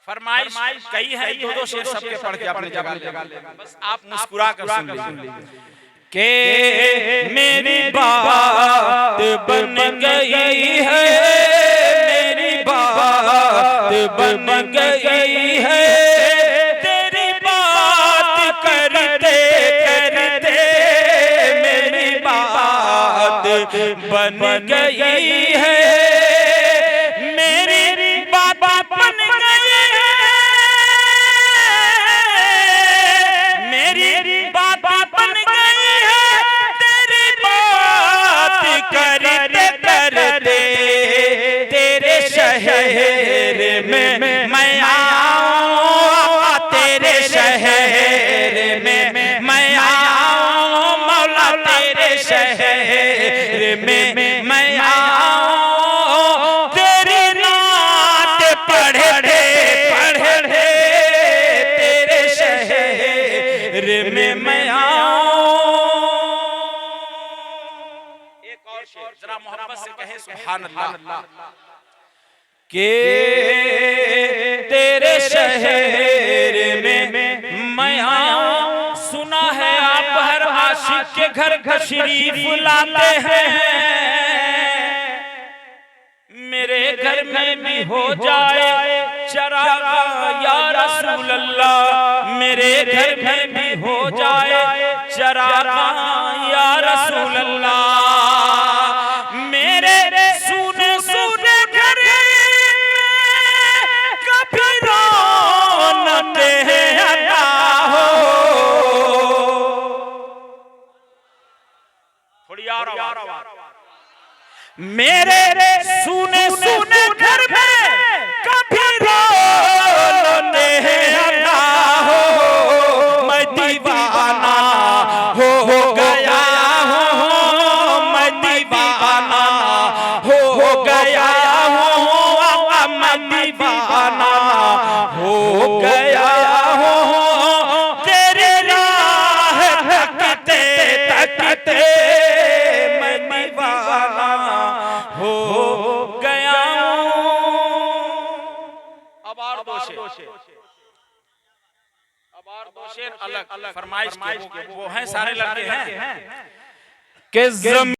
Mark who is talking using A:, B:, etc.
A: फरमाइश कई है, दो दो शेर सबके पढ़ के अपने जगह ले, बस आप मुस्कुरा कर सुन लीजिए के मेरी बात बन गई है, मेरी बात बन गई है, तेरी बात करते करते मेरी बात बन गई है, मेरी बात बन गई है, मेरी बात बन गई है, तेरी बात करते करते तेरे शहर में मैं आऊं, तेरे शहर में मैं आऊं, मौला तेरे शहर में मैं आऊं, तेरी नात पढ़े पढ़े तेरे शहर में मैं आऊं। एक और शेर जरा मोहब्बत से कहे सुभान अल्लाह के तेरे शहर में मैं आऊं। सुना है आप हर आशिक के घर तशरीफ लाते हैं, मेरे घर में भी हो जाए चरागा या रसूल अल्लाह, मेरे घर में भी हो जाए चरागा या रसूल अल्लाह, मेरे सुने सुने घर कभी रौनक अता हो। थोड़ी और मेरे सुने सुने घर में कभी रौनक अता हो, मैं दीवाना हो गया हूँ, मैं दीवाना हो गया हूँ, मैं दीवाना हो गया हूँ, तेरी राह तकते तकते मैं दीवाना हो गया हूँ। अब और दो शेर अलग फरमाइश के वो हैं, सारे लड़के हैं कि